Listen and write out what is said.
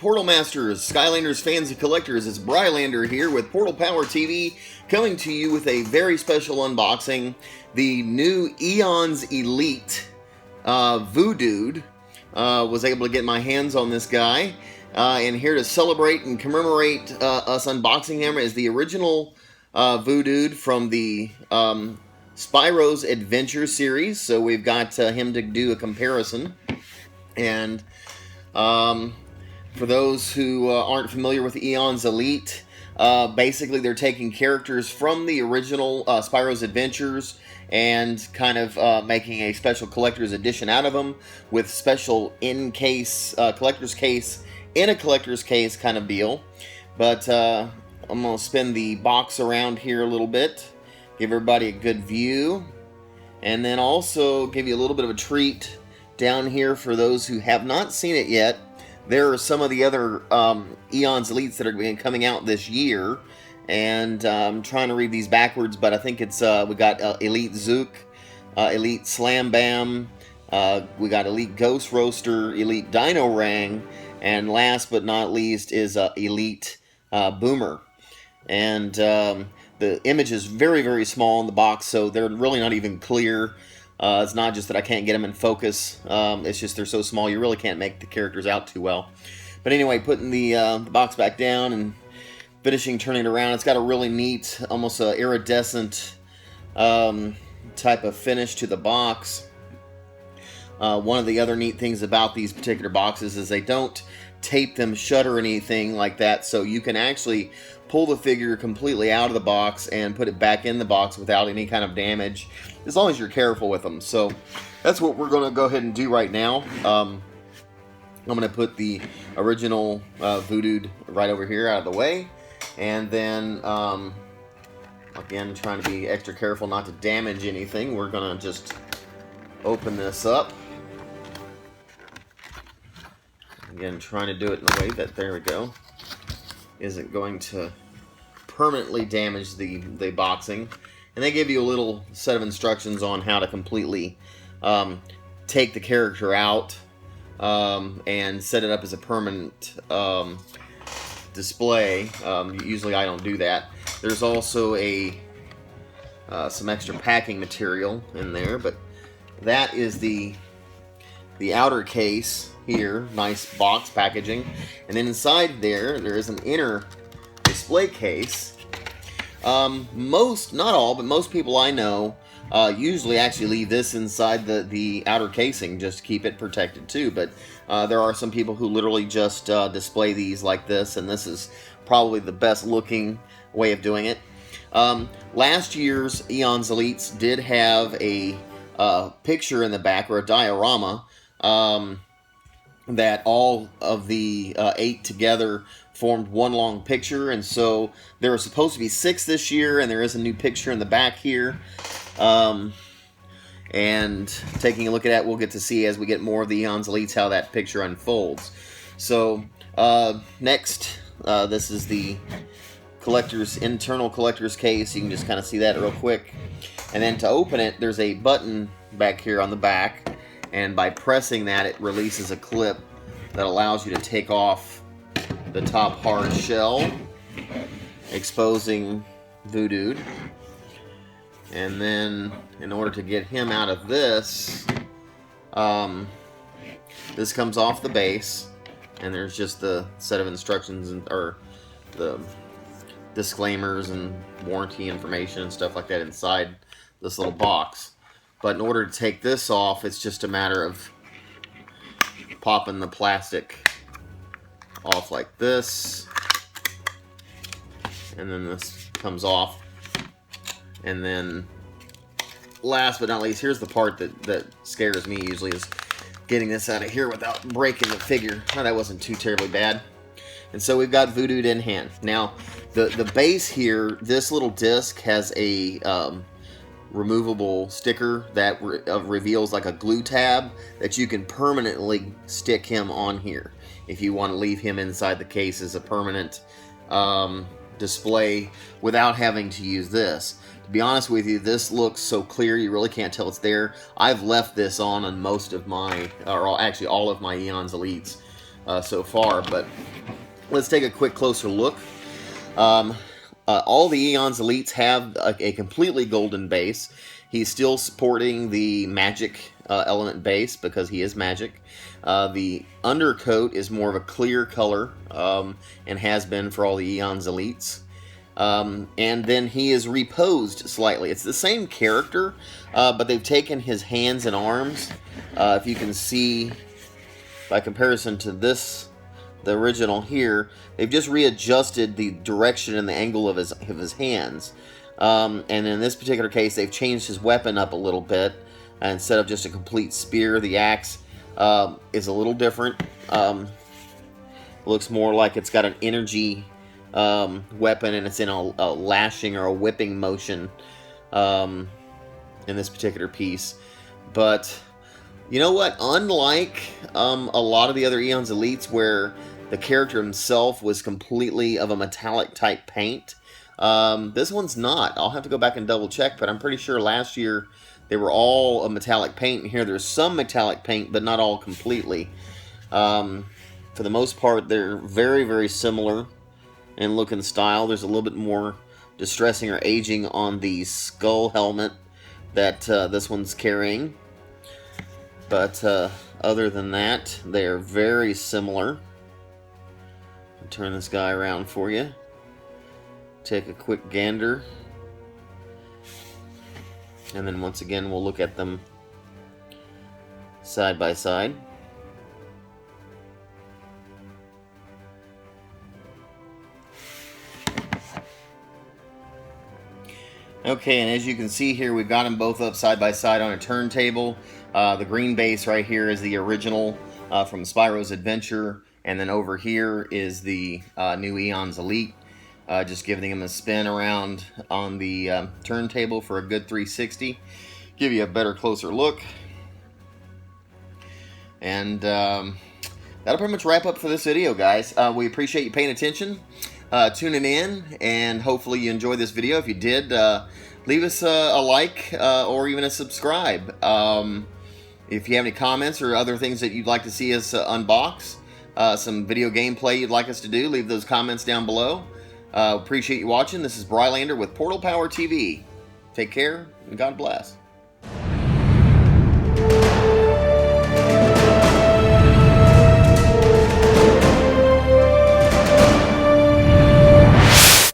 Portal Masters, Skylanders fans and collectors, it's Brylander here with Portal Power TV, coming to you with a very special unboxing. The new Eons Elite Voodood. Was able to get my hands on this guy, and here to celebrate and commemorate us unboxing him is the original Voodood from the Spyro's Adventure series. So we've got him to do a comparison. And for those who aren't familiar with Eons Elite, basically they're taking characters from the original Spyro's Adventures and kind of making a special collector's edition out of them with special in-case, collector's case, in a collector's case kind of deal. But I'm going to spin the box around here a little bit, give everybody a good view, and then also give you a little bit of a treat down here for those who have not seen it yet. There are some of the other Eons Elites that are coming out this year, and I'm trying to read these backwards, but I think it's we got Elite Zook, Elite Slam Bam, we got Elite Ghost Roaster, Elite Dino Rang, and last but not least is Elite Boomer. And the image is very, very small in the box, so they're really not even clear. It's not just that I can't get them in focus, it's just they're so small you really can't make the characters out too well. But anyway, putting the box back down and finishing turning it around, it's got a really neat, almost iridescent type of finish to the box. One of the other neat things about these particular boxes is they don't tape them shut or anything like that, so you can actually pull the figure completely out of the box and put it back in the box without any kind of damage, as long as you're careful with them. So that's what we're going to go ahead and do right now. I'm going to put the original Voodood right over here out of the way, and then again, trying to be extra careful not to damage anything, we're going to just open this up. Again, trying to do it in a way that, there we go, isn't going to permanently damage the boxing. And they give you a little set of instructions on how to completely take the character out and set it up as a permanent display. Usually I don't do that. There's also some extra packing material in there, but that is the outer case here. Nice box packaging. And then inside there is an inner display case. Most, not all, but most people I know usually actually leave this inside the outer casing just to keep it protected too. But there are some people who literally just display these like this, and this is probably the best looking way of doing it. Last year's Eons Elites did have a picture in the back, or a diorama, that all of the 8 together formed one long picture, and so there were supposed to be 6 this year, and there is a new picture in the back here. And taking a look at that, we'll get to see as we get more of the Eons Elites how that picture unfolds. So next, this is the internal collector's case. You can just kind of see that real quick. And then to open it, there's a button back here on the back, and by pressing that, it releases a clip that allows you to take off the top hard shell, exposing Voodood. And then, in order to get him out of this, this comes off the base, and there's just the set of instructions, or the disclaimers and warranty information and stuff like that inside this little box. But in order to take this off, it's just a matter of popping the plastic off like this, and then this comes off. And then last but not least, here's the part that scares me usually, is getting this out of here without breaking the figure. Oh, that wasn't too terribly bad. And so we've got Voodood in hand. Now the base here, this little disc has a removable sticker that reveals like a glue tab that you can permanently stick him on here if you want to leave him inside the case as a permanent display without having to use this. To be honest with you, this looks so clear you really can't tell it's there. I've left this on most of my, or actually all of my Eons Elites. so far, but let's take a quick closer look. All the Eon's Elites have a completely golden base. He's still sporting the magic element base because he is magic. The undercoat is more of a clear color and has been for all the Eon's Elites. And then he is reposed slightly. It's the same character, but they've taken his hands and arms. If you can see, by comparison to this, the original here, they've just readjusted the direction and the angle of his hands. And in this particular case, they've changed his weapon up a little bit. Instead of just a complete spear, the axe is a little different. Looks more like it's got an energy weapon, and it's in a lashing or a whipping motion in this particular piece. But you know what? Unlike a lot of the other Eon's Elites, where the character himself was completely of a metallic type paint, this one's not. I'll have to go back and double check, but I'm pretty sure last year they were all a metallic paint, and here there's some metallic paint, but not all completely. For the most part, they're very, very similar in look and style. There's a little bit more distressing or aging on the skull helmet that this one's carrying. But other than that, they're very similar. I'll turn this guy around for you. Take a quick gander. And then once again, we'll look at them side by side. Okay, and as you can see here, we've got them both up side by side on a turntable. The green base right here is the original from Spyro's Adventure, and then over here is the new Eon's Elite. Just giving them a spin around on the turntable for a good 360. Give you a better, closer look. And that'll pretty much wrap up for this video, guys. We appreciate you paying attention, tuning in, and hopefully you enjoyed this video. If you did, leave us a like or even a subscribe. If you have any comments or other things that you'd like to see us unbox, some video gameplay you'd like us to do, leave those comments down below. Appreciate you watching. This is Brylander with Portal Power TV. Take care, and God bless.